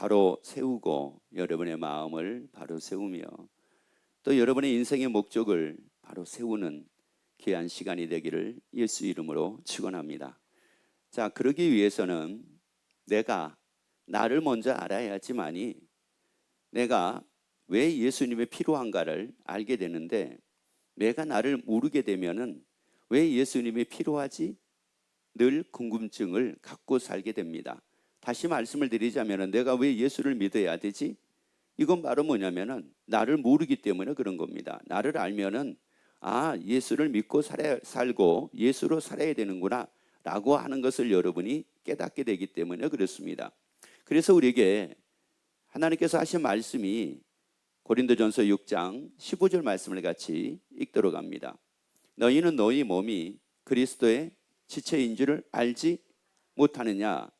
바로 세우고 여러분의 마음을 바로 세우며 또 여러분의 인생의 목적을 바로 세우는 귀한 시간이 되기를 예수 이름으로 축원합니다. 자, 그러기 위해서는 내가 나를 먼저 알아야지만이 내가 왜 예수님이 필요한가를 알게 되는데, 내가 나를 모르게 되면은 왜 예수님이 필요하지? 늘 궁금증을 갖고 살게 됩니다. 다시 말씀을 드리자면 내가 왜 예수를 믿어야 되지? 이건 바로 뭐냐면은 나를 모르기 때문에 그런 겁니다. 나를 알면은 예수를 믿고 살고 예수로 살아야 되는구나 라고 하는 것을 여러분이 깨닫게 되기 때문에 그렇습니다. 그래서 우리에게 하나님께서 하신 말씀이 고린도전서 6장 15절 말씀을 같이 읽도록 합니다. 너희는 너희 몸이 그리스도의 지체인 줄을 알지 못하느냐?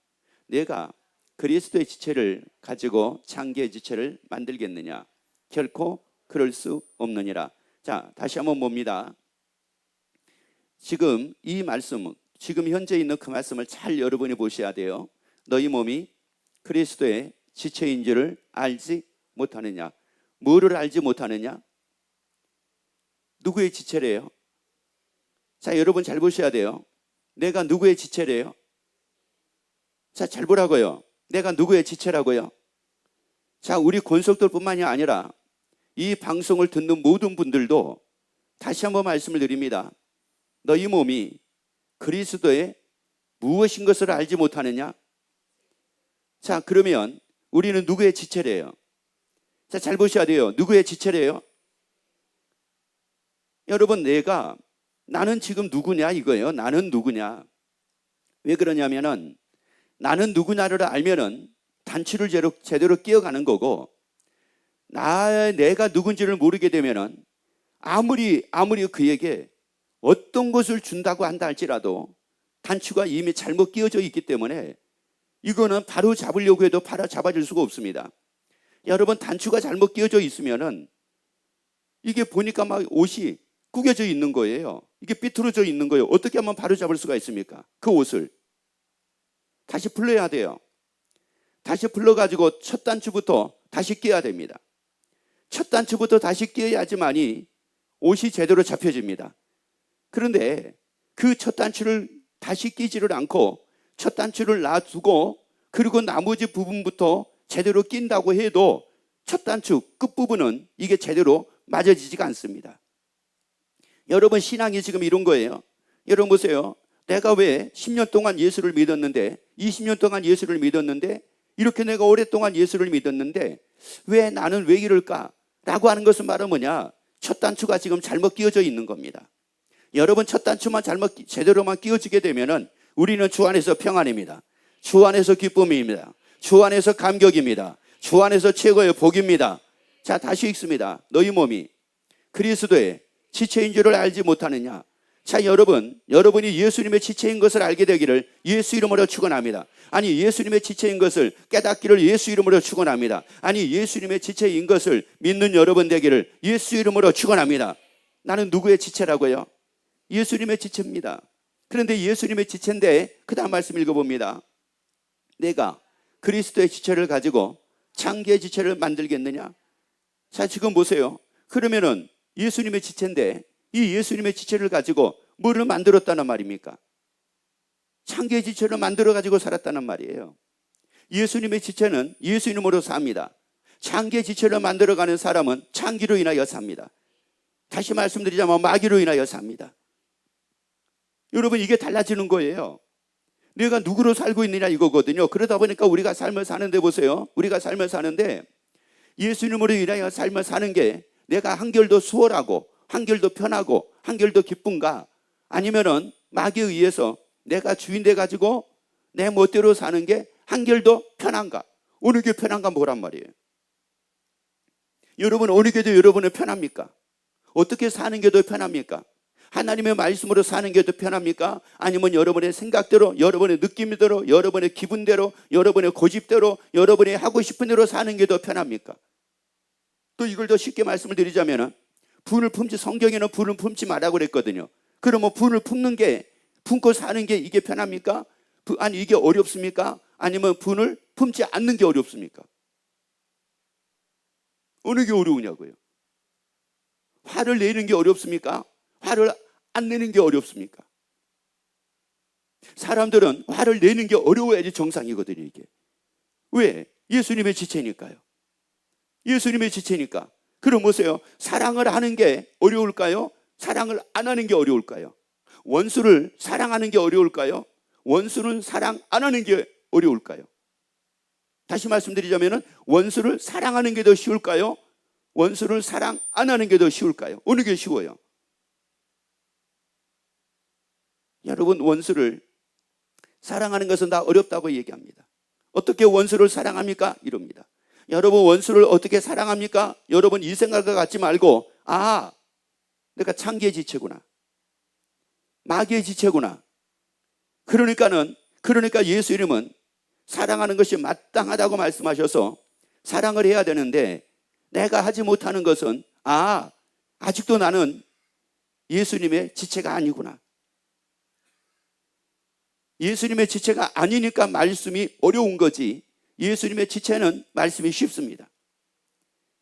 내가 그리스도의 지체를 가지고 창기의 지체를 만들겠느냐? 결코 그럴 수 없느니라. 자, 다시 한번 봅니다. 지금 이 말씀, 지금 현재 있는 그 말씀을 잘 여러분이 보셔야 돼요. 너희 몸이 그리스도의 지체인 줄을 알지 못하느냐? 뭐를 알지 못하느냐? 누구의 지체래요? 자, 여러분 잘 보셔야 돼요. 내가 누구의 지체래요? 자, 잘 보라고요. 내가 누구의 지체라고요? 자, 우리 권속들뿐만이 아니라 이 방송을 듣는 모든 분들도 다시 한번 말씀을 드립니다. 너희 몸이 그리스도의 무엇인 것을 알지 못하느냐? 자, 그러면 우리는 누구의 지체래요? 자, 잘 보셔야 돼요. 누구의 지체래요? 여러분, 나는 지금 누구냐 이거예요. 나는 누구냐? 왜 그러냐면은 나는 누구냐를 알면은 단추를 제대로 끼워가는 거고, 내가 누군지를 모르게 되면은 아무리 그에게 어떤 것을 준다고 한다 할지라도 단추가 이미 잘못 끼워져 있기 때문에 이거는 바로 잡으려고 해도 바로 잡아줄 수가 없습니다. 여러분, 단추가 잘못 끼워져 있으면은 이게 보니까 막 옷이 구겨져 있는 거예요. 이게 삐뚤어져 있는 거예요. 어떻게 하면 바로 잡을 수가 있습니까? 그 옷을 다시 풀러야 돼요. 다시 풀러가지고 첫 단추부터 다시 끼워야 됩니다. 첫 단추부터 다시 끼워야지만이 옷이 제대로 잡혀집니다. 그런데 그 첫 단추를 다시 끼지를 않고 첫 단추를 놔두고 그리고 나머지 부분부터 제대로 낀다고 해도 첫 단추 끝부분은 이게 제대로 맞아지지가 않습니다. 여러분, 신앙이 지금 이런 거예요. 여러분 보세요. 내가 왜 10년 동안 예수를 믿었는데, 20년 동안 예수를 믿었는데, 이렇게 내가 오랫동안 예수를 믿었는데 왜 나는 왜 이럴까? 라고 하는 것은 바로 뭐냐? 첫 단추가 지금 잘못 끼워져 있는 겁니다. 여러분, 첫 단추만 제대로만 끼워지게 되면은 우리는 주 안에서 평안입니다. 주 안에서 기쁨입니다. 주 안에서 감격입니다. 주 안에서 최고의 복입니다. 자, 다시 읽습니다. 너희 몸이 그리스도의 지체인 줄을 알지 못하느냐? 자, 여러분이 예수님의 지체인 것을 알게 되기를 예수 이름으로 축원합니다. 아니, 예수님의 지체인 것을 깨닫기를 예수 이름으로 축원합니다. 아니, 예수님의 지체인 것을 믿는 여러분 되기를 예수 이름으로 축원합니다. 나는 누구의 지체라고요? 예수님의 지체입니다. 그런데 예수님의 지체인데 그 다음 말씀 읽어봅니다. 내가 그리스도의 지체를 가지고 창기의 지체를 만들겠느냐? 자, 지금 보세요. 그러면은 예수님의 지체인데 이 예수님의 지체를 가지고 뭐를 만들었다는 말입니까? 창기의 지체를 만들어 가지고 살았다는 말이에요. 예수님의 지체는 예수 이름으로 삽니다. 창기의 지체를 만들어가는 사람은 창기로 인하여 삽니다. 다시 말씀드리자면 마귀로 인하여 삽니다. 여러분, 이게 달라지는 거예요. 내가 누구로 살고 있느냐 이거거든요. 그러다 보니까 우리가 삶을 사는데 보세요. 우리가 삶을 사는데 예수님으로 인하여 삶을 사는 게 내가 한결더 수월하고 한결더 편하고 한결더 기쁜가? 아니면은 마귀에 의해서 내가 주인 돼 가지고 내 멋대로 사는 게 한결더 편한가? 어느 게 편한가 뭐란 말이에요. 여러분, 어느 게 더 여러분은 편합니까? 어떻게 사는 게 더 편합니까? 하나님의 말씀으로 사는 게 더 편합니까? 아니면 여러분의 생각대로, 여러분의 느낌대로, 여러분의 기분대로, 여러분의 고집대로, 여러분이 하고 싶은 대로 사는 게 더 편합니까? 또 이걸 더 쉽게 말씀을 드리자면 성경에는 분을 품지 말라고 그랬거든요. 그러면 분을 품고 사는 게 이게 편합니까? 아니, 이게 어렵습니까? 아니면 분을 품지 않는 게 어렵습니까? 어느 게 어려우냐고요? 화를 내는 게 어렵습니까? 화를 안 내는 게 어렵습니까? 사람들은 화를 내는 게 어려워야지 정상이거든요, 이게. 왜? 예수님의 지체니까요. 예수님의 지체니까. 그럼 보세요. 사랑을 하는 게 어려울까요? 사랑을 안 하는 게 어려울까요? 원수를 사랑하는 게 어려울까요? 원수는 사랑 안 하는 게 어려울까요? 다시 말씀드리자면 원수를 사랑하는 게 더 쉬울까요? 원수를 사랑 안 하는 게 더 쉬울까요? 어느 게 쉬워요? 여러분, 원수를 사랑하는 것은 다 어렵다고 얘기합니다. 어떻게 원수를 사랑합니까? 이럽니다. 여러분, 원수를 어떻게 사랑합니까? 여러분, 이 생각을 갖지 말고, 아, 내가 창기의 지체구나, 마귀의 지체구나. 그러니까 예수 이름은 사랑하는 것이 마땅하다고 말씀하셔서 사랑을 해야 되는데, 내가 하지 못하는 것은 아직도 나는 예수님의 지체가 아니구나. 예수님의 지체가 아니니까 말씀이 어려운 거지, 예수님의 지체는 말씀이 쉽습니다.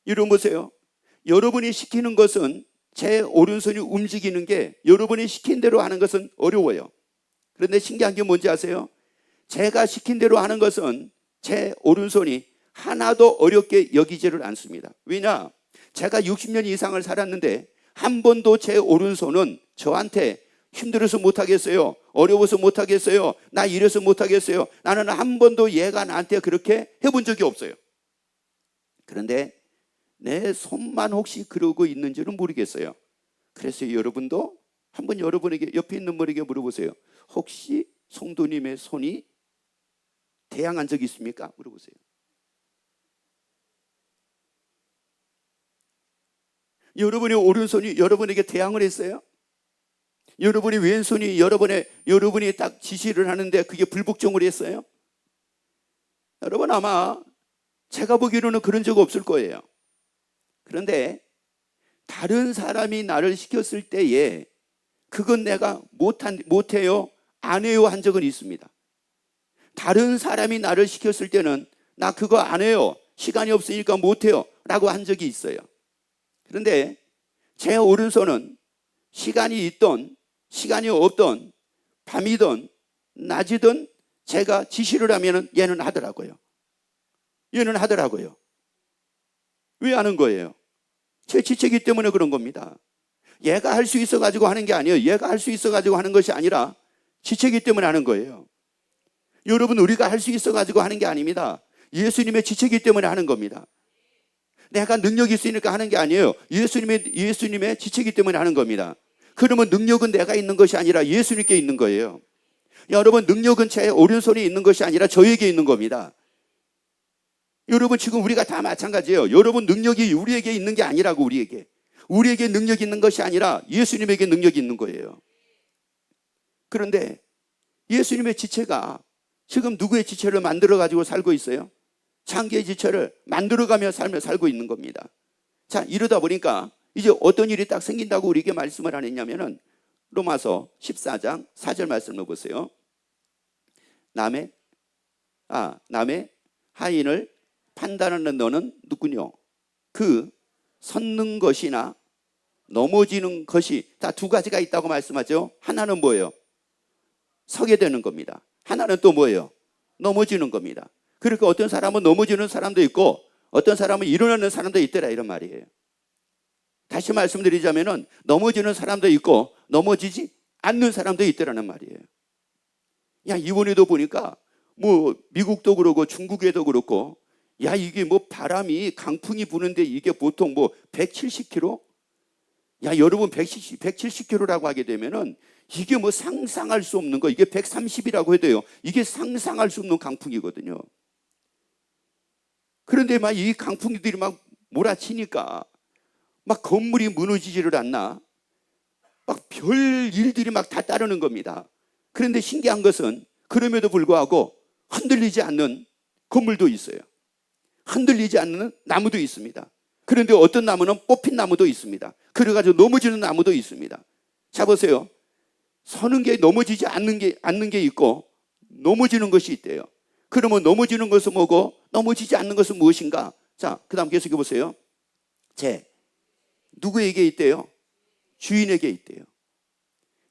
여러분 보세요. 여러분이 시키는 것은, 제 오른손이 움직이는 게 여러분이 시킨 대로 하는 것은 어려워요. 그런데 신기한 게 뭔지 아세요? 제가 시킨 대로 하는 것은 제 오른손이 하나도 어렵게 여기지를 않습니다. 왜냐? 제가 60년 이상을 살았는데 한 번도 제 오른손은 저한테 힘들어서 못하겠어요, 어려워서 못하겠어요, 나 이래서 못하겠어요, 나는 한 번도 얘가 나한테 그렇게 해본 적이 없어요. 그런데 내 손만 혹시 그러고 있는지는 모르겠어요. 그래서 여러분도 한번 여러분에게, 옆에 있는 분에게 물어보세요. 혹시 성도님의 손이 대항한 적이 있습니까? 물어보세요. 여러분의 오른손이 여러분에게 대항을 했어요? 여러분이 왼손이 여러분이 딱 지시를 하는데 그게 불복종을 했어요? 여러분, 아마 제가 보기로는 그런 적 없을 거예요. 그런데 다른 사람이 나를 시켰을 때에 그건 내가 못해요, 안 해요 한 적은 있습니다. 다른 사람이 나를 시켰을 때는 나 그거 안 해요, 시간이 없으니까 못해요 라고 한 적이 있어요. 그런데 제 오른손은 시간이 있던 시간이 없던, 밤이든 낮이든 제가 지시를 하면 얘는 하더라고요. 왜 하는 거예요? 제 지체이기 때문에 그런 겁니다. 얘가 할 수 있어 가지고 하는 게 아니에요. 얘가 할 수 있어 가지고 하는 것이 아니라 지체이기 때문에 하는 거예요. 여러분, 우리가 할 수 있어 가지고 하는 게 아닙니다. 예수님의 지체이기 때문에 하는 겁니다. 내가 능력이 있으니까 하는 게 아니에요. 예수님의 지체이기 때문에 하는 겁니다. 그러면 능력은 내가 있는 것이 아니라 예수님께 있는 거예요. 여러분, 능력은 제 오른손에 있는 것이 아니라 저에게 있는 겁니다. 여러분, 지금 우리가 다 마찬가지예요. 여러분, 능력이 우리에게 있는 게 아니라고. 우리에게 능력이 있는 것이 아니라 예수님에게 능력이 있는 거예요. 그런데 예수님의 지체가 지금 누구의 지체를 만들어 가지고 살고 있어요? 창기의 지체를 만들어가며 살고 있는 겁니다. 자, 이러다 보니까 이제 어떤 일이 딱 생긴다고 우리에게 말씀을 안 했냐면은 로마서 14장 4절 말씀을 보세요. 남의 하인을 판단하는 너는 누구뇨? 그 섰는 것이나 넘어지는 것이 다 두 가지가 있다고 말씀하죠. 하나는 뭐예요? 서게 되는 겁니다. 하나는 또 뭐예요? 넘어지는 겁니다. 그러니까 어떤 사람은 넘어지는 사람도 있고 어떤 사람은 일어나는 사람도 있더라, 이런 말이에요. 다시 말씀드리자면은 넘어지는 사람도 있고 넘어지지 않는 사람도 있더라는 말이에요. 야, 이번에도 보니까 뭐 미국도 그렇고 중국에도 그렇고, 야, 이게 뭐 바람이 강풍이 부는데 이게 보통 뭐 170km? 야, 여러분, 170km라고 하게 되면은 이게 뭐 상상할 수 없는 거, 이게 130이라고 해도요, 이게 상상할 수 없는 강풍이거든요. 그런데 막 이 강풍들이 막 몰아치니까 막 건물이 무너지지를 않나, 막 별 일들이 막 다 따르는 겁니다. 그런데 신기한 것은 그럼에도 불구하고 흔들리지 않는 건물도 있어요. 흔들리지 않는 나무도 있습니다. 그런데 어떤 나무는 뽑힌 나무도 있습니다. 그래가지고 넘어지는 나무도 있습니다. 자, 보세요. 서는 게 넘어지지 않는 게 있고 넘어지는 것이 있대요. 그러면 넘어지는 것은 뭐고 넘어지지 않는 것은 무엇인가? 자, 그 다음 계속해 보세요. 누구에게 있대요? 주인에게 있대요.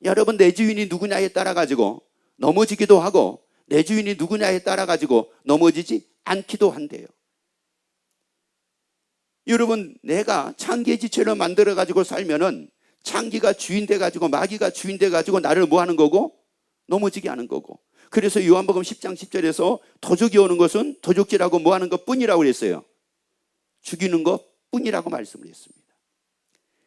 여러분, 내 주인이 누구냐에 따라 가지고 넘어지기도 하고 내 주인이 누구냐에 따라 가지고 넘어지지 않기도 한대요. 여러분, 내가 창기의 지체를 만들어 가지고 살면은 창기가 주인 돼 가지고 마귀가 주인 돼 가지고 나를 뭐 하는 거고? 넘어지게 하는 거고. 그래서 요한복음 10장 10절에서 도적이 오는 것은 도적질하고 뭐 하는 것 뿐이라고 그랬어요. 죽이는 것 뿐이라고 말씀을 했습니다.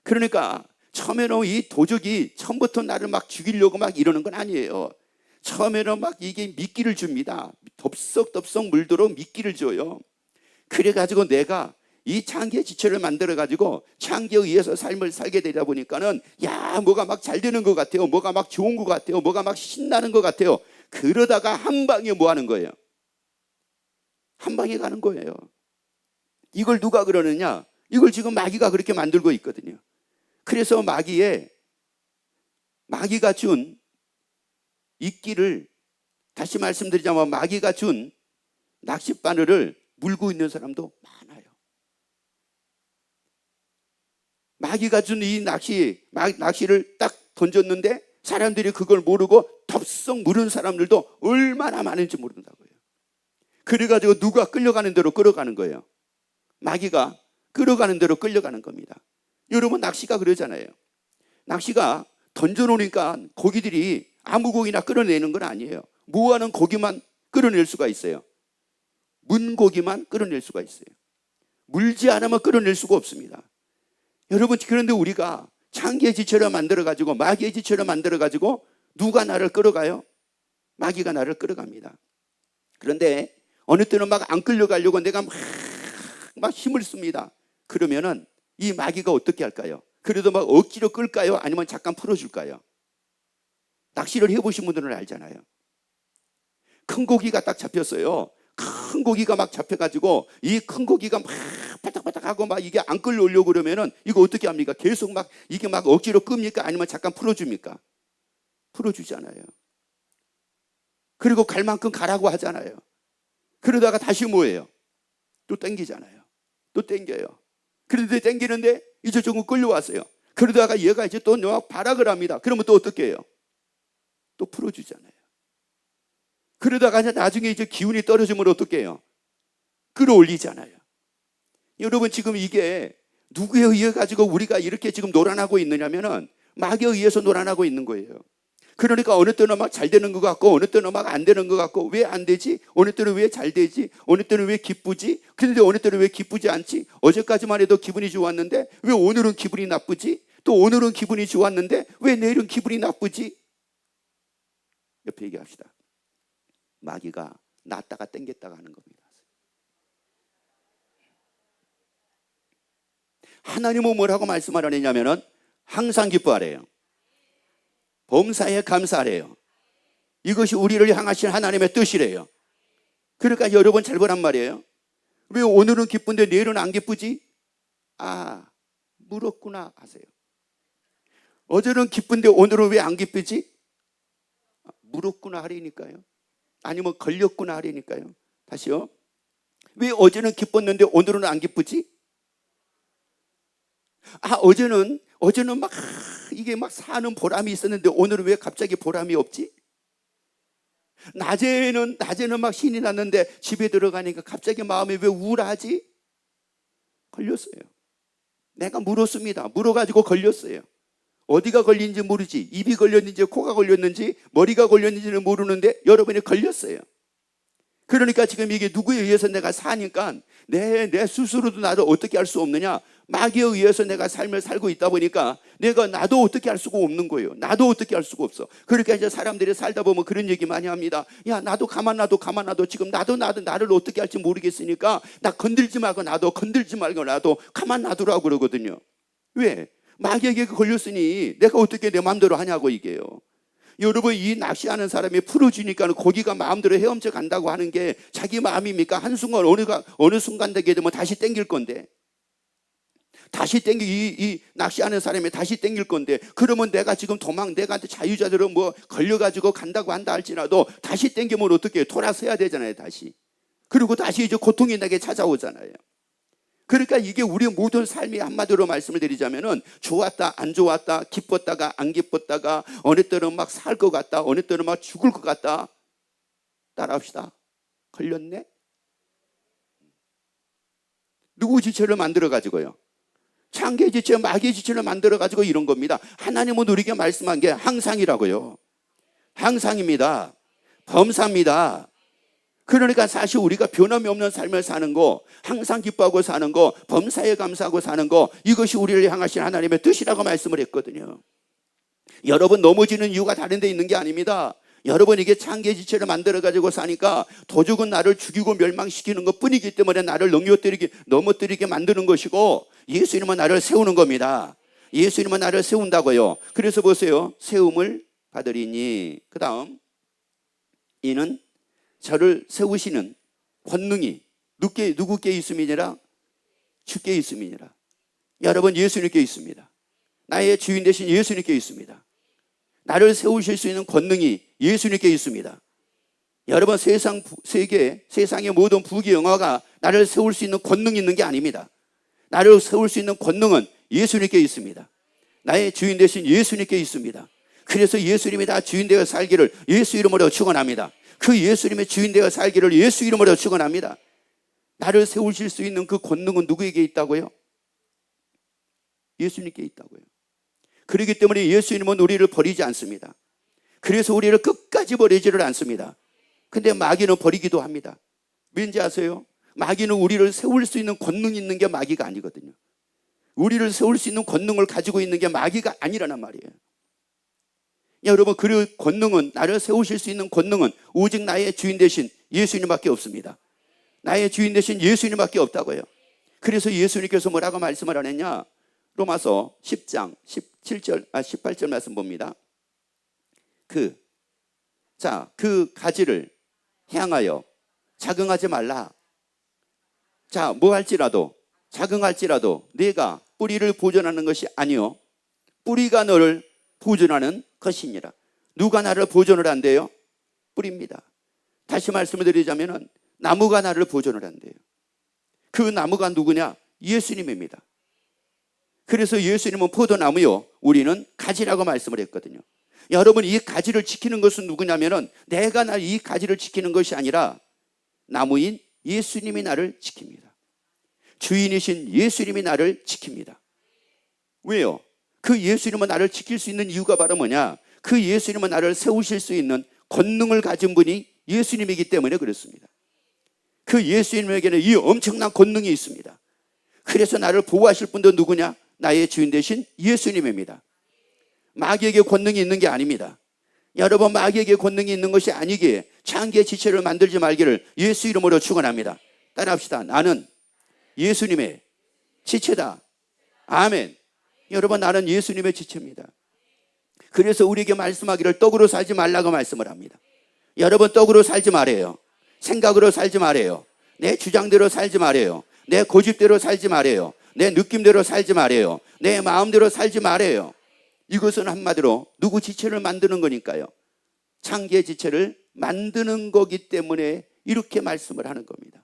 그러니까 처음에는 이 도적이 처음부터 나를 막 죽이려고 막 이러는 건 아니에요. 처음에는 막 이게 미끼를 줍니다. 덥석덥석 물도록 미끼를 줘요. 그래가지고 내가 이 창기의 지체를 만들어가지고 창기에 의해서 삶을 살게 되다 보니까는 야, 뭐가 막 잘 되는 것 같아요. 뭐가 막 좋은 것 같아요. 뭐가 막 신나는 것 같아요. 그러다가 한 방에 뭐 하는 거예요? 한 방에 가는 거예요. 이걸 누가 그러느냐? 이걸 지금 마귀가 그렇게 만들고 있거든요. 그래서 마귀가 준 이끼를, 다시 말씀드리자면 마귀가 준 낚싯바늘을 물고 있는 사람도 많아요. 마귀가 준 이 낚시를 딱 던졌는데 사람들이 그걸 모르고 덥석 물은 사람들도 얼마나 많은지 모른다고요. 그래가지고 누가 끌려가는 대로 끌어가는 거예요. 마귀가 끌어가는 대로 끌려가는 겁니다. 여러분, 낚시가 그러잖아요. 낚시가 던져놓으니까 고기들이 아무 고기나 끌어내는 건 아니에요. 무하는 고기만 끌어낼 수가 있어요. 문고기만 끌어낼 수가 있어요. 물지 않으면 끌어낼 수가 없습니다. 여러분, 그런데 우리가 창기의 지체를 만들어가지고 마귀의 지체를 만들어가지고 누가 나를 끌어가요? 마귀가 나를 끌어갑니다. 그런데 어느 때는 막 안 끌려가려고 내가 막 힘을 씁니다. 그러면은 이 마귀가 어떻게 할까요? 그래도 막 억지로 끌까요? 아니면 잠깐 풀어줄까요? 낚시를 해보신 분들은 알잖아요. 큰 고기가 딱 잡혔어요. 큰 고기가 막 잡혀가지고 이 큰 고기가 막 바닥바닥하고 막 이게 안 끌려오려고 그러면은 이거 어떻게 합니까? 계속 막 이게 막 억지로 끕니까? 아니면 잠깐 풀어줍니까? 풀어주잖아요. 그리고 갈 만큼 가라고 하잖아요. 그러다가 다시 뭐예요? 또 땡기잖아요. 또 땡겨요. 그런데 땡기는데 이제 조금 끌려왔어요. 그러다가 얘가 이제 또 발악을 합니다. 그러면 또 어떻게 해요? 또 풀어주잖아요. 그러다가 나중에 이제 기운이 떨어지면 어떻게 해요? 끌어올리잖아요. 여러분, 지금 이게 누구에 의해 가지고 우리가 이렇게 지금 놀아나고 있느냐면은 마귀에 의해서 놀아나고 있는 거예요. 그러니까 어느 때는 막 잘 되는 것 같고 어느 때는 막 안 되는 것 같고, 왜 안 되지? 어느 때는 왜 잘 되지? 어느 때는 왜 기쁘지? 그런데 어느 때는 왜 기쁘지 않지? 어제까지만 해도 기분이 좋았는데 왜 오늘은 기분이 나쁘지? 또 오늘은 기분이 좋았는데 왜 내일은 기분이 나쁘지? 옆에 얘기합시다. 마귀가 놨다가 땡겼다가 하는 겁니다. 하나님은 뭐라고 말씀하려냐면은 항상 기뻐하래요. 범사에 감사하래요. 이것이 우리를 향하신 하나님의 뜻이래요. 그러니까 여러분 잘 보란 말이에요. 왜 오늘은 기쁜데 내일은 안 기쁘지? 아, 물었구나 하세요. 어제는 기쁜데 오늘은 왜 안 기쁘지? 물었구나 하리니까요. 아니면 걸렸구나 하리니까요. 다시요. 왜 어제는 기뻤는데 오늘은 안 기쁘지? 아, 어제는 막 이게 막 사는 보람이 있었는데 오늘은 왜 갑자기 보람이 없지? 낮에는 막 신이 났는데 집에 들어가니까 갑자기 마음이 왜 우울하지? 걸렸어요. 내가 물었습니다. 물어가지고 걸렸어요. 어디가 걸린지 모르지. 입이 걸렸는지 코가 걸렸는지 머리가 걸렸는지는 모르는데 여러분이 걸렸어요. 그러니까 지금 이게 누구에 의해서 내가 사니까 내 스스로도 나도 어떻게 할 수 없느냐? 마귀에 의해서 내가 삶을 살고 있다 보니까 나도 어떻게 할 수가 없는 거예요. 나도 어떻게 할 수가 없어. 그러니까 이제 사람들이 살다 보면 그런 얘기 많이 합니다. 야, 나도 가만 놔둬. 지금 나도 나를 어떻게 할지 모르겠으니까 나 건들지 말고 나도 가만 놔두라고 그러거든요. 왜? 마귀에게 걸렸으니 내가 어떻게 내 마음대로 하냐고 이게요. 여러분, 이 낚시하는 사람이 풀어주니까 고기가 마음대로 헤엄쳐 간다고 하는 게 자기 마음입니까? 한순간 어느 순간 되게 되면 다시 땡길 건데, 다시 땡기 이 낚시하는 사람이 다시 땡길 건데, 그러면 내가 지금 내가 자유자재로 뭐 걸려가지고 간다고 한다 할지라도 다시 땡기면 어떻게 해요? 돌아서야 되잖아요, 다시. 그리고 다시 이제 고통이 내게 찾아오잖아요. 그러니까 이게 우리 모든 삶이 한마디로 말씀을 드리자면은 좋았다 안 좋았다, 기뻤다가 안 기뻤다가, 어느 때는 막 살 것 같다, 어느 때는 막 죽을 것 같다. 따라합시다. 걸렸네? 누구 지체를 만들어 가지고요? 창기의 지체, 마귀의 지체를 만들어 가지고 이런 겁니다. 하나님은 우리에게 말씀한 게 항상이라고요. 항상입니다. 범사입니다. 그러니까 사실 우리가 변함이 없는 삶을 사는 거, 항상 기뻐하고 사는 거, 범사에 감사하고 사는 거, 이것이 우리를 향하신 하나님의 뜻이라고 말씀을 했거든요. 여러분 넘어지는 이유가 다른 데 있는 게 아닙니다. 여러분 이게 창기의 지체를 만들어 가지고 사니까 도적은 나를 죽이고 멸망시키는 것 뿐이기 때문에 나를 넘어뜨리게 만드는 것이고, 예수님은 나를 세우는 겁니다. 예수님은 나를 세운다고요. 그래서 보세요. 세움을 받으리니, 그 다음 이는 저를 세우시는 권능이 누구께 있음이니라? 주께 있음이니라. 여러분 예수님께 있습니다. 나의 주인 되신 예수님께 있습니다. 나를 세우실 수 있는 권능이 예수님께 있습니다. 여러분 세상의 모든 부귀 영화가 나를 세울 수 있는 권능이 있는 게 아닙니다. 나를 세울 수 있는 권능은 예수님께 있습니다. 나의 주인 되신 예수님께 있습니다. 그래서 예수님이 다 주인 되어 살기를 예수 이름으로 축원합니다. 그 예수님의 주인 되어 살기를 예수 이름으로 축원합니다. 나를 세우실 수 있는 그 권능은 누구에게 있다고요? 예수님께 있다고요. 그렇기 때문에 예수님은 우리를 버리지 않습니다. 그래서 우리를 끝까지 버리지를 않습니다. 근데 마귀는 버리기도 합니다. 왠지 아세요? 마귀는 우리를 세울 수 있는 권능이 있는 게 마귀가 아니거든요. 우리를 세울 수 있는 권능을 가지고 있는 게 마귀가 아니라는 말이에요. 여러분, 그 권능은, 나를 세우실 수 있는 권능은 오직 나의 주인 되신 예수님밖에 없습니다. 나의 주인 되신 예수님밖에 없다고요. 그래서 예수님께서 뭐라고 말씀을 안 했냐? 로마서 10장 18절 말씀 봅니다. 그 가지를 향하여 자긍하지 말라. 자, 뭐 할지라도, 자긍할지라도 네가 뿌리를 보존하는 것이 아니요 뿌리가 너를 보존하는 것이니라. 누가 나를 보존을 한대요? 뿌리입니다. 다시 말씀을 드리자면 나무가 나를 보존을 한대요. 그 나무가 누구냐? 예수님입니다. 그래서 예수님은 포도나무요, 우리는 가지라고 말씀을 했거든요. 여러분, 이 가지를 지키는 것은 누구냐면은 내가 이 가지를 지키는 것이 아니라 나무인 예수님이 나를 지킵니다. 주인이신 예수님이 나를 지킵니다. 왜요? 그 예수님은 나를 지킬 수 있는 이유가 바로 뭐냐? 그 예수님은 나를 세우실 수 있는 권능을 가진 분이 예수님이기 때문에 그렇습니다. 그 예수님에게는 이 엄청난 권능이 있습니다. 그래서 나를 보호하실 분도 누구냐? 나의 주인 되신 예수님입니다. 마귀에게 권능이 있는 게 아닙니다. 여러분, 마귀에게 권능이 있는 것이 아니기에 창기의 지체를 만들지 말기를 예수 이름으로 축원합니다. 따라합시다. 나는 예수님의 지체다. 아멘. 여러분, 나는 예수님의 지체입니다. 그래서 우리에게 말씀하기를 떡으로 살지 말라고 말씀을 합니다. 여러분, 떡으로 살지 말아요. 생각으로 살지 말아요. 내 주장대로 살지 말아요. 내 고집대로 살지 말아요. 내 느낌대로 살지 말아요. 내 마음대로 살지 말아요. 이것은 한마디로 누구 지체를 만드는 거니까요. 창기의 지체를 만드는 거기 때문에 이렇게 말씀을 하는 겁니다.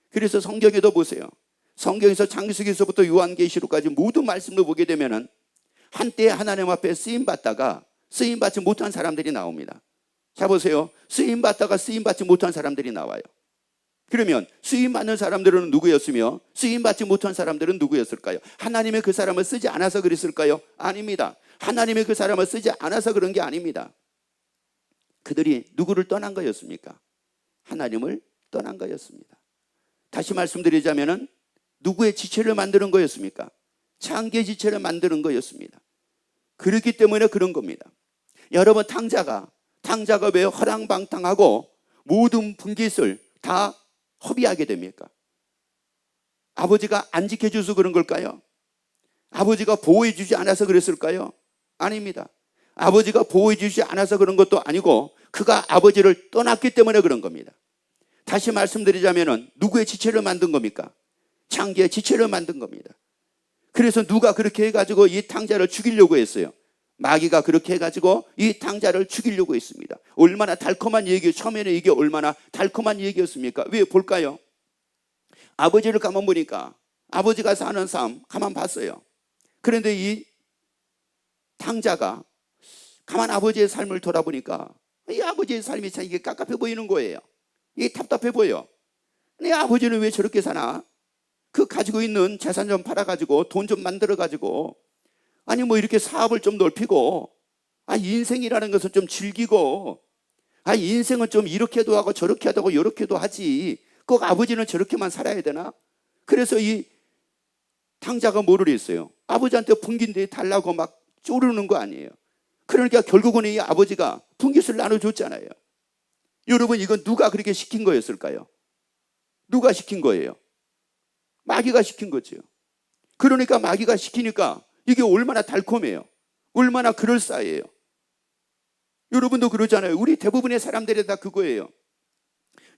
그래서 성경에도 보세요. 성경에서 창세기서부터 요한계시록까지 모든 말씀을 보게 되면은 한때 하나님 앞에 쓰임받다가 쓰임받지 못한 사람들이 나옵니다. 자, 보세요. 쓰임받다가 쓰임받지 못한 사람들이 나와요. 그러면 쓰임받는 사람들은 누구였으며 쓰임받지 못한 사람들은 누구였을까요? 하나님의 그 사람을 쓰지 않아서 그랬을까요? 아닙니다. 하나님의 그 사람을 쓰지 않아서 그런 게 아닙니다. 그들이 누구를 떠난 거였습니까? 하나님을 떠난 거였습니다. 다시 말씀드리자면은 누구의 지체를 만드는 거였습니까? 창기의 지체를 만드는 거였습니다. 그렇기 때문에 그런 겁니다. 여러분, 탕자가 왜 허랑방탕하고 모든 분깃을 다 허비하게 됩니까? 아버지가 안 지켜줘서 그런 걸까요? 아버지가 보호해 주지 않아서 그랬을까요? 아닙니다. 아버지가 보호해 주지 않아서 그런 것도 아니고 그가 아버지를 떠났기 때문에 그런 겁니다. 다시 말씀드리자면 누구의 지체를 만든 겁니까? 창기의 지체를 만든 겁니다. 그래서 누가 그렇게 해가지고 이 탕자를 죽이려고 했어요. 마귀가 그렇게 해가지고 이 탕자를 죽이려고 했습니다. 얼마나 달콤한 얘기, 처음에는 이게 얼마나 달콤한 얘기였습니까? 왜 볼까요? 아버지를 가만 보니까 아버지가 사는 삶 가만 봤어요. 그런데 이 탕자가 가만 아버지의 삶을 돌아보니까 이 아버지의 삶이 참 이게 깝깝해 보이는 거예요. 이게 답답해 보여. 내 아버지는 왜 저렇게 사나? 그 가지고 있는 재산 좀 팔아가지고 돈 좀 만들어가지고 아니 뭐 이렇게 사업을 좀 넓히고 인생이라는 것을 좀 즐기고 인생은 좀 이렇게도 하고 저렇게도 하고 이렇게도 하지 꼭 아버지는 저렇게만 살아야 되나? 그래서 이 탕자가 뭐를 했어요? 아버지한테 분깃대 달라고 막 쪼르는 거 아니에요. 그러니까 결국은 이 아버지가 분깃을 나눠줬잖아요. 여러분 이건 누가 그렇게 시킨 거였을까요? 누가 시킨 거예요? 마귀가 시킨 거죠. 그러니까 마귀가 시키니까 이게 얼마나 달콤해요. 얼마나 그럴싸해요. 여러분도 그러잖아요. 우리 대부분의 사람들이 다 그거예요.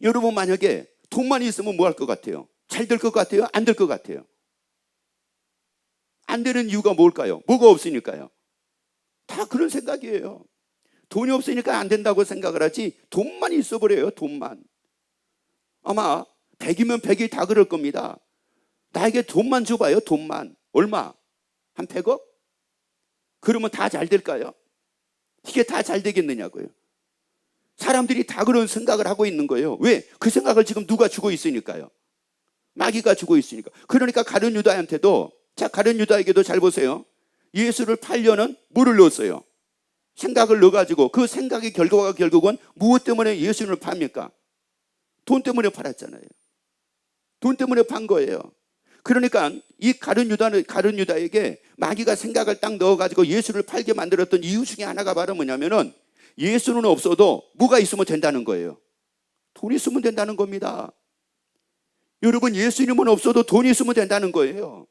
여러분 만약에 돈만 있으면 뭐 할 것 같아요? 잘 될 것 같아요? 안 될 것 같아요? 안 되는 이유가 뭘까요? 뭐가 없으니까요. 다 그런 생각이에요. 돈이 없으니까 안 된다고 생각을 하지 돈만 있어 버려요. 돈만. 아마 100이면 100이 다 그럴 겁니다. 나에게 돈만 줘봐요. 돈만. 얼마? 한 100억? 그러면 다 잘 될까요? 이게 다 잘 되겠느냐고요. 사람들이 다 그런 생각을 하고 있는 거예요. 왜? 그 생각을 지금 누가 주고 있으니까요. 마귀가 주고 있으니까. 그러니까 가룟 유다한테도, 자, 가룟 유다에게도 잘 보세요. 예수를 팔려는 뭐를 넣었어요? 생각을 넣어가지고 그 생각의 결과가 결국은 무엇 때문에 예수를 팝니까? 돈 때문에 팔았잖아요. 돈 때문에 판 거예요. 그러니까 이 가룟 유다에게 마귀가 생각을 딱 넣어가지고 예수를 팔게 만들었던 이유 중에 하나가 바로 뭐냐면은 예수는 없어도 뭐가 있으면 된다는 거예요. 돈이 있으면 된다는 겁니다. 여러분 예수님은 없어도 돈이 있으면 된다는 거예요.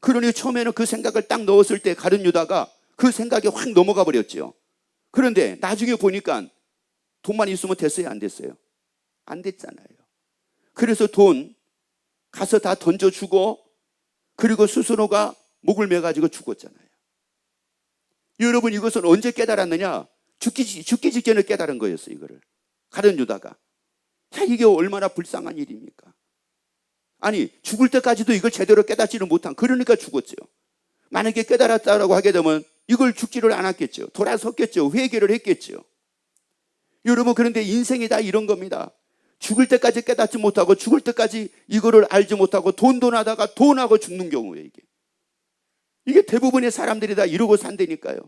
그러니 처음에는 그 생각을 딱 넣었을 때 가룟 유다가 그 생각이 확 넘어가 버렸죠. 그런데 나중에 보니까 돈만 있으면 됐어요, 안 됐어요? 안 됐잖아요. 그래서 돈 가서 다 던져주고 그리고 스스로가 목을 매가지고 죽었잖아요. 여러분 이것은 언제 깨달았느냐? 죽기 직전에 깨달은 거였어요. 이거를 가룟 유다가. 야, 이게 얼마나 불쌍한 일입니까? 아니 죽을 때까지도 이걸 제대로 깨닫지는 못한, 그러니까 죽었죠. 만약에 깨달았다라고 하게 되면 이걸 죽지를 않았겠죠. 돌아섰겠죠. 회개를 했겠죠. 여러분 그런데 인생이 다 이런 겁니다. 죽을 때까지 깨닫지 못하고 죽을 때까지 이거를 알지 못하고 돈하다가 돈하고 죽는 경우에 이게 대부분의 사람들이 다 이러고 산다니까요.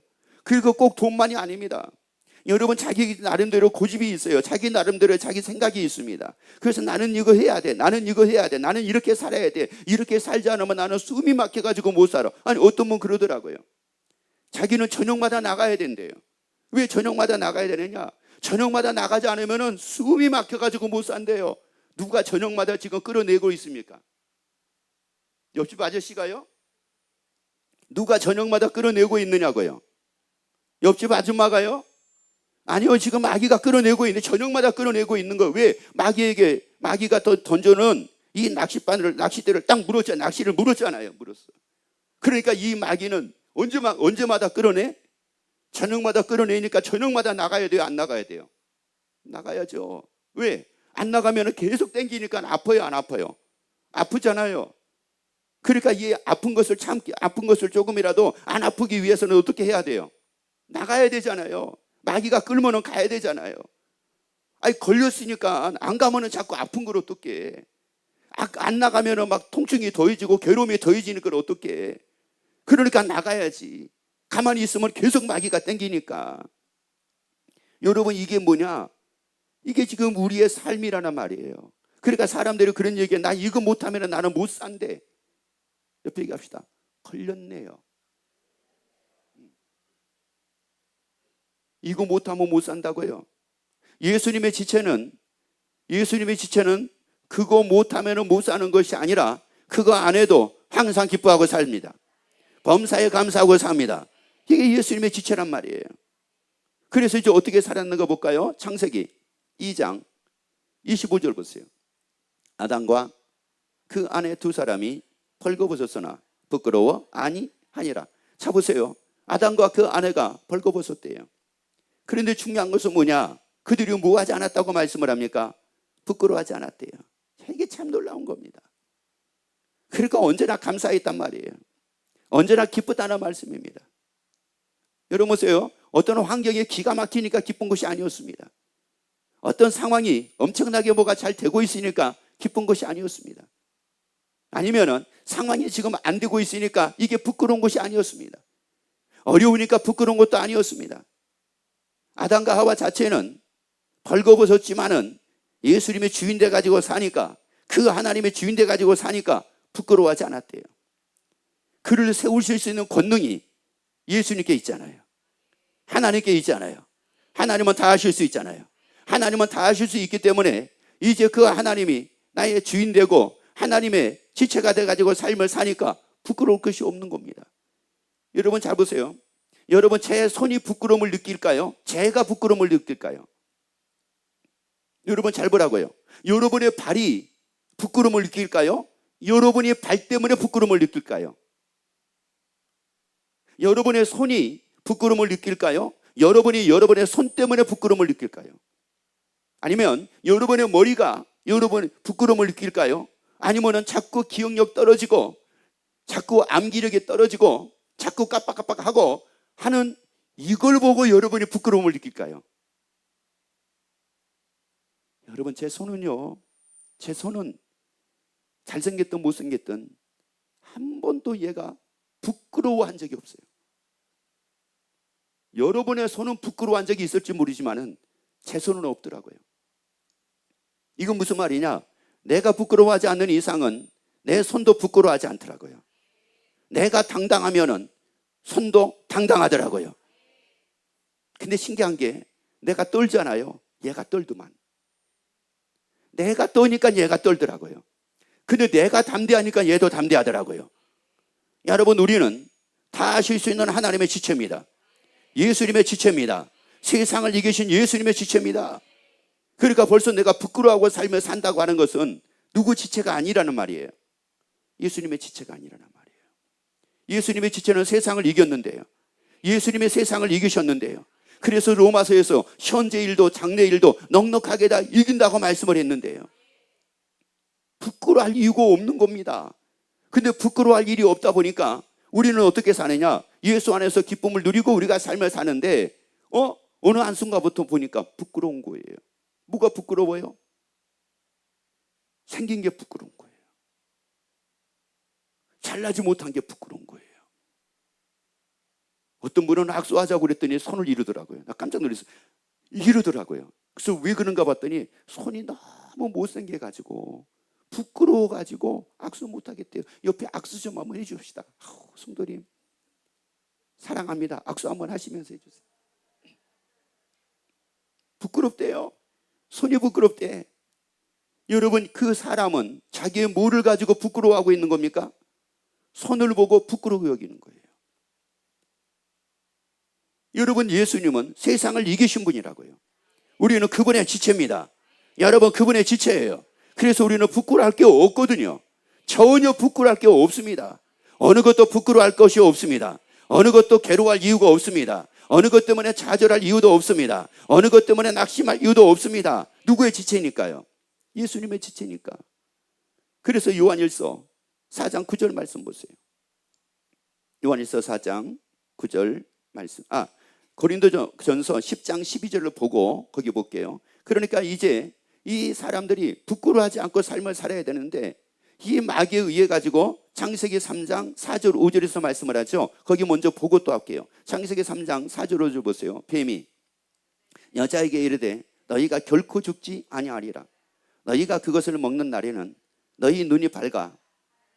그리고 꼭 돈만이 아닙니다. 여러분 자기 나름대로 고집이 있어요. 자기 나름대로 자기 생각이 있습니다. 그래서 나는 이거 해야 돼. 나는 이거 해야 돼. 나는 이렇게 살아야 돼. 이렇게 살지 않으면 나는 숨이 막혀가지고 못 살아. 아니 어떤 분 그러더라고요. 자기는 저녁마다 나가야 된대요. 왜 저녁마다 나가야 되느냐? 저녁마다 나가지 않으면 숨이 막혀가지고 못 산대요. 누가 저녁마다 지금 끌어내고 있습니까? 옆집 아저씨가요? 누가 저녁마다 끌어내고 있느냐고요? 옆집 아줌마가요? 아니요, 지금 마귀가 끌어내고 있는데 저녁마다 끌어내고 있는 거. 왜? 마귀가 던져는 이 낚싯대를 딱 물었잖아요. 낚시를 물었잖아요. 물었어. 그러니까 이 마귀는 언제마다 끌어내? 저녁마다 끌어내니까 저녁마다 나가야 돼요? 안 나가야 돼요? 나가야죠. 왜? 안 나가면 계속 땡기니까 아파요? 안 아파요? 아프잖아요. 그러니까 이 아픈 것을 조금이라도 안 아프기 위해서는 어떻게 해야 돼요? 나가야 되잖아요. 마귀가 끌면은 가야 되잖아요. 아니 걸렸으니까 안 가면은 자꾸 아픈 걸 어떻게? 안 나가면은 막 통증이 더해지고 괴로움이 더해지는 걸 어떻게? 그러니까 나가야지. 가만히 있으면 계속 마귀가 땡기니까. 여러분 이게 뭐냐? 이게 지금 우리의 삶이라는 말이에요. 그러니까 사람들이 그런 얘기해. 나 이거 못하면 나는 못 산대. 옆에 얘기합시다. 걸렸네요. 이거 못하면 못 산다고요. 예수님의 지체는 그거 못하면 못 사는 것이 아니라 그거 안 해도 항상 기뻐하고 삽니다. 범사에 감사하고 삽니다. 이게 예수님의 지체란 말이에요. 그래서 이제 어떻게 살았는가 볼까요? 창세기 2장 25절 보세요. 아담과 그 아내 두 사람이 벌거벗었으나 부끄러워 아니하니라. 자 보세요. 아담과 그 아내가 벌거벗었대요. 그런데 중요한 것은 뭐냐? 그들이 뭐 하지 않았다고 말씀을 합니까? 부끄러워하지 않았대요. 이게 참 놀라운 겁니다. 그러니까 언제나 감사했단 말이에요. 언제나 기쁘다는 말씀입니다. 여러분 보세요. 어떤 환경이 기가 막히니까 기쁜 것이 아니었습니다. 어떤 상황이 엄청나게 뭐가 잘 되고 있으니까 기쁜 것이 아니었습니다. 아니면은 상황이 지금 안 되고 있으니까 이게 부끄러운 것이 아니었습니다. 어려우니까 부끄러운 것도 아니었습니다. 아담과 하와 자체는 벌거벗었지만은 예수님의 주인 돼 가지고 사니까, 그 하나님의 주인 돼 가지고 사니까 부끄러워하지 않았대요. 그를 세우실 수 있는 권능이 예수님께 있잖아요. 하나님께 있잖아요. 하나님은 다 하실 수 있잖아요. 하나님은 다 하실 수 있기 때문에 이제 그 하나님이 나의 주인 되고 하나님의 지체가 돼 가지고 삶을 사니까 부끄러울 것이 없는 겁니다. 여러분 잘 보세요. 여러분 제 손이 부끄러움을 느낄까요? 제가 부끄러움을 느낄까요? 여러분 잘 보라고요. 여러분의 발이 부끄러움을 느낄까요? 여러분이 발 때문에 부끄러움을 느낄까요? 여러분의 손이 부끄러움을 느낄까요? 여러분이 여러분의 손 때문에 부끄러움을 느낄까요? 아니면 여러분의 머리가 여러분 부끄러움을 느낄까요? 아니면은 자꾸 기억력 떨어지고 자꾸 암기력이 떨어지고 자꾸 깜빡깜빡하고 하는 이걸 보고 여러분이 부끄러움을 느낄까요? 여러분 제 손은요, 제 손은 잘생겼든 못생겼든 한 번도 얘가 부끄러워한 적이 없어요. 여러분의 손은 부끄러워한 적이 있을지 모르지만은 제 손은 없더라고요. 이건 무슨 말이냐? 내가 부끄러워하지 않는 이상은 내 손도 부끄러워하지 않더라고요. 내가 당당하면은 손도 당당하더라고요. 근데 신기한 게 내가 떨잖아요. 얘가 떨더만. 내가 떠니까 얘가 떨더라고요. 근데 내가 담대하니까 얘도 담대하더라고요. 여러분 우리는 다 하실 수 있는 하나님의 지체입니다. 예수님의 지체입니다. 세상을 이기신 예수님의 지체입니다. 그러니까 벌써 내가 부끄러워하고 삶을 산다고 하는 것은 누구 지체가 아니라는 말이에요. 예수님의 지체가 아니라는 말이에요. 예수님의 지체는 세상을 이겼는데요. 예수님의 세상을 이기셨는데요. 그래서 로마서에서 현재 일도 장래 일도 넉넉하게 다 이긴다고 말씀을 했는데요. 부끄러워할 이유가 없는 겁니다. 근데 부끄러워할 일이 없다 보니까 우리는 어떻게 사느냐? 예수 안에서 기쁨을 누리고 우리가 삶을 사는데 어느 한순간부터 보니까 부끄러운 거예요. 뭐가 부끄러워요? 생긴 게 부끄러운 거예요. 잘나지 못한 게 부끄러운 거예요. 어떤 분은 악수하자고 그랬더니 손을 이루더라고요. 나 깜짝 놀랐어요. 이루더라고요. 그래서 왜 그런가 봤더니 손이 너무 못생겨가지고 부끄러워가지고 악수 못하겠대요. 옆에 악수 좀 한번 해줍시다. 성도님 사랑합니다. 악수 한번 하시면서 해주세요. 부끄럽대요. 손이 부끄럽대. 여러분 그 사람은 자기의 뭐를 가지고 부끄러워하고 있는 겁니까? 손을 보고 부끄러워 여기는 거예요. 여러분 예수님은 세상을 이기신 분이라고요. 우리는 그분의 지체입니다. 여러분 그분의 지체예요. 그래서 우리는 부끄러워할 게 없거든요. 전혀 부끄러워할 게 없습니다. 어느 것도 부끄러워할 것이 없습니다. 어느 것도 괴로워할 이유가 없습니다. 어느 것 때문에 좌절할 이유도 없습니다. 어느 것 때문에 낙심할 이유도 없습니다. 누구의 지체니까요? 예수님의 지체니까. 그래서 요한일서 4장 9절 말씀 보세요. 요한일서 4장 9절 말씀. 고린도전서 10장 12절을 보고 거기 볼게요. 그러니까 이제 이 사람들이 부끄러워하지 않고 삶을 살아야 되는데 이 마귀에 의해 가지고 창세기 3장 4절 5절에서 말씀을 하죠. 거기 먼저 보고 또 할게요. 창세기 3장 4절 5절 보세요. 뱀이 여자에게 이르되 너희가 결코 죽지 아니하리라. 너희가 그것을 먹는 날에는 너희 눈이 밝아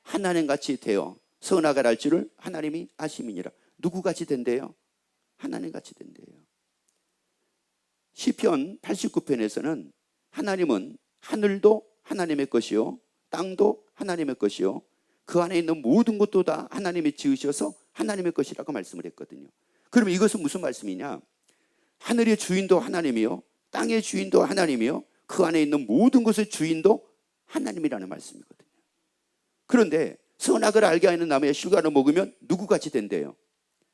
하나님같이 되어 선악을 알 줄을 하나님이 아심이니라. 누구같이 된대요? 하나님같이 된대요. 시편 89편에서는 하나님은 하늘도 하나님의 것이요 땅도 하나님의 것이요 그 안에 있는 모든 것도 다 하나님이 지으셔서 하나님의 것이라고 말씀을 했거든요. 그럼 이것은 무슨 말씀이냐? 하늘의 주인도 하나님이요 땅의 주인도 하나님이요 그 안에 있는 모든 것의 주인도 하나님이라는 말씀이거든요. 그런데 선악을 알게 하는 나무의 실과를 먹으면 누구같이 된대요?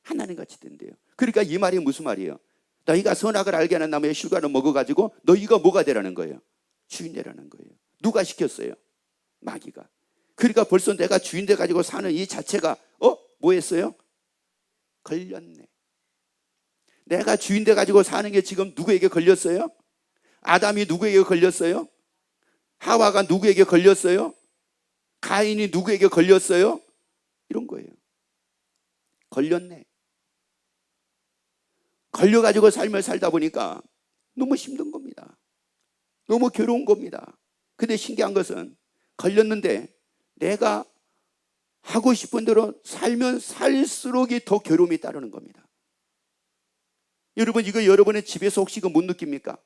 하나님같이 된대요. 그러니까 이 말이 무슨 말이에요? 너희가 선악을 알게 하는 나무의 실과를 먹어가지고 너희가 뭐가 되라는 거예요? 주인 되라는 거예요. 누가 시켰어요? 마귀가. 그러니까 벌써 내가 주인 돼가지고 사는 이 자체가 뭐 했어요? 걸렸네. 내가 주인 돼가지고 사는 게 지금 누구에게 걸렸어요? 아담이 누구에게 걸렸어요? 하와가 누구에게 걸렸어요? 가인이 누구에게 걸렸어요? 이런 거예요. 걸렸네. 걸려가지고 삶을 살다 보니까 너무 힘든 겁니다. 너무 괴로운 겁니다. 근데 신기한 것은 걸렸는데 내가 하고 싶은 대로 살면 살수록이 더 괴로움이 따르는 겁니다. 여러분, 이거 여러분의 집에서 혹시 이거 못 느낍니까?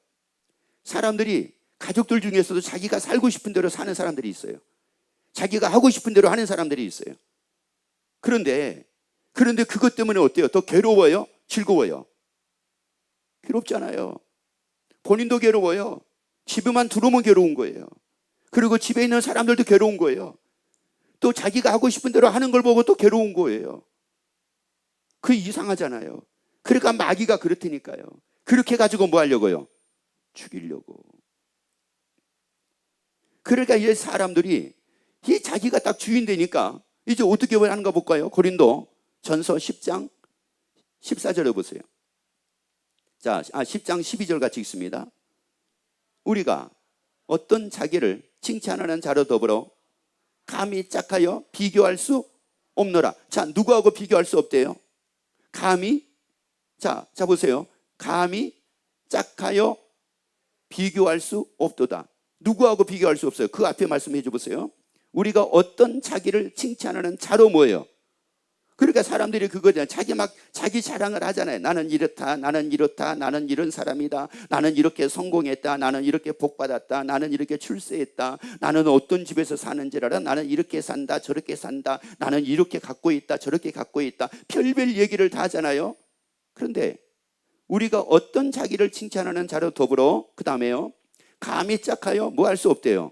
사람들이, 가족들 중에서도 자기가 살고 싶은 대로 사는 사람들이 있어요. 자기가 하고 싶은 대로 하는 사람들이 있어요. 그런데 그것 때문에 어때요? 더 괴로워요? 즐거워요? 괴롭잖아요. 본인도 괴로워요. 집에만 들어오면 괴로운 거예요. 그리고 집에 있는 사람들도 괴로운 거예요. 또 자기가 하고 싶은 대로 하는 걸 보고 또 괴로운 거예요. 그 이상하잖아요. 그러니까 마귀가 그렇다니까요. 그렇게 가지고 뭐 하려고요? 죽이려고. 그러니까 이 사람들이 이 자기가 딱 주인 되니까 이제 어떻게 하는가 볼까요? 고린도 전서 10장 14절에 보세요. 자, 10장 12절 같이 읽습니다. 우리가 어떤 자기를 칭찬하는 자로 더불어 감히 짝하여 비교할 수 없노라. 자, 누구하고 비교할 수 없대요? 감히, 자 보세요. 감히 짝하여 비교할 수 없도다. 누구하고 비교할 수 없어요? 그 앞에 말씀해 주보세요. 우리가 어떤 자기를 칭찬하는 자로 뭐예요? 그러니까 사람들이 그거잖아요. 자기 자랑을 하잖아요. 나는 이렇다, 나는 이렇다, 나는 이런 사람이다, 나는 이렇게 성공했다, 나는 이렇게 복받았다, 나는 이렇게 출세했다, 나는 어떤 집에서 사는지 알아, 나는 이렇게 산다, 저렇게 산다, 나는 이렇게 갖고 있다, 저렇게 갖고 있다, 별별 얘기를 다 하잖아요. 그런데 우리가 어떤 자기를 칭찬하는 자로 더불어 그 다음에요, 감히 짝하여 뭐 할 수 없대요?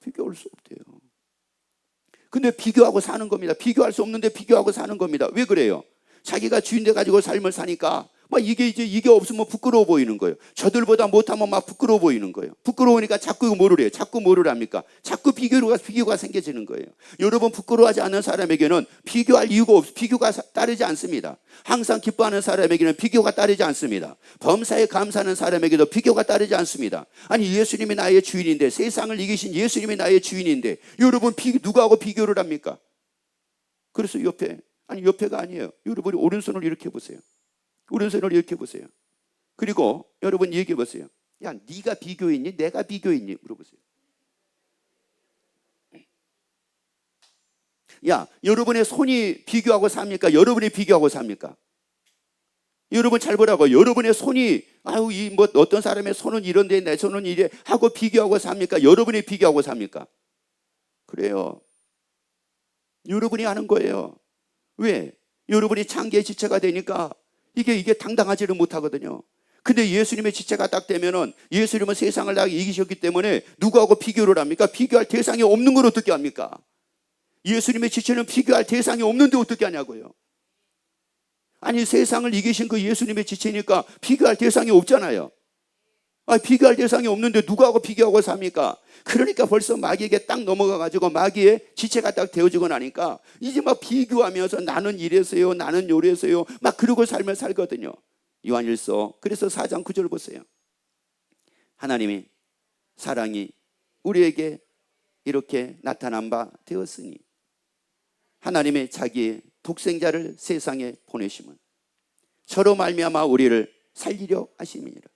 비교할 수 없대요. 근데 비교하고 사는 겁니다. 비교할 수 없는데 비교하고 사는 겁니다. 왜 그래요? 자기가 주인 돼가지고 삶을 사니까 막 이게 없으면 부끄러워 보이는 거예요. 저들보다 못하면 막 부끄러워 보이는 거예요. 부끄러우니까 자꾸 뭐를 해요? 자꾸 뭐를 합니까? 자꾸 비교가 생겨지는 거예요. 여러분, 부끄러워하지 않는 사람에게는 비교할 이유가 비교가 따르지 않습니다. 항상 기뻐하는 사람에게는 비교가 따르지 않습니다. 범사에 감사하는 사람에게도 비교가 따르지 않습니다. 아니, 예수님이 나의 주인인데, 세상을 이기신 예수님이 나의 주인인데 여러분 누구하고 비교를 합니까? 그래서 옆에가 아니에요. 여러분이 오른손을 이렇게 보세요. 오른손을 이렇게 보세요. 그리고 여러분 얘기해 보세요. 야, 네가 비교했니? 내가 비교했니? 물어보세요. 야, 여러분의 손이 비교하고 삽니까? 여러분이 비교하고 삽니까? 여러분 잘 보라고. 여러분의 손이 어떤 사람의 손은 이런데 내 손은 이래 하고 비교하고 삽니까? 여러분이 비교하고 삽니까? 그래요. 여러분이 하는 거예요. 왜? 여러분이 창기의 지체가 되니까 이게 당당하지를 못하거든요. 근데 예수님의 지체가 딱 되면은, 예수님은 세상을 다 이기셨기 때문에 누구하고 비교를 합니까? 비교할 대상이 없는 걸 어떻게 합니까? 예수님의 지체는 비교할 대상이 없는데 어떻게 하냐고요. 아니, 세상을 이기신 그 예수님의 지체니까 비교할 대상이 없잖아요. 비교할 대상이 없는데 누구하고 비교하고 삽니까? 그러니까 벌써 마귀에게 딱 넘어가가지고 마귀의 지체가 딱 되어지고 나니까 이제 막 비교하면서 나는 이래서요, 나는 요래서요, 막 그러고 삶을 살거든요. 요한일서 그래서 4장 9절 보세요. 하나님이 사랑이 우리에게 이렇게 나타난 바 되었으니 하나님의 자기의 독생자를 세상에 보내심은 저로 말미암아 우리를 살리려 하심이니라.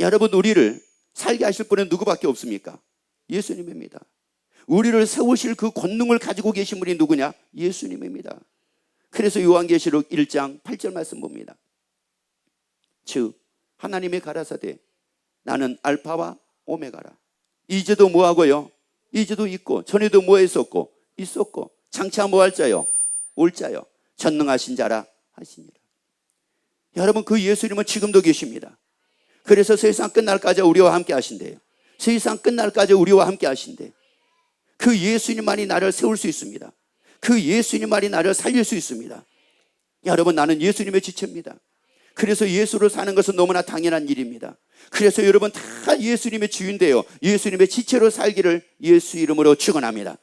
여러분, 우리를 살게 하실 분은 누구밖에 없습니까? 예수님입니다. 우리를 세우실 그 권능을 가지고 계신 분이 누구냐? 예수님입니다. 그래서 요한계시록 1장 8절 말씀 봅니다. 즉 하나님의 가라사대 나는 알파와 오메가라. 이제도 뭐하고요? 이제도 있고 전에도 뭐 했었고 있었고 장차 뭐 할 자요? 올 자요. 전능하신 자라 하시니라. 여러분, 그 예수님은 지금도 계십니다. 그래서 세상 끝날까지 우리와 함께 하신대요. 세상 끝날까지 우리와 함께 하신대요. 그 예수님만이 나를 세울 수 있습니다. 그 예수님 말이 나를 살릴 수 있습니다. 여러분, 나는 예수님의 지체입니다. 그래서 예수를 사는 것은 너무나 당연한 일입니다. 그래서 여러분 다 예수님의 주인되어 예수님의 지체로 살기를 예수 이름으로 축원합니다.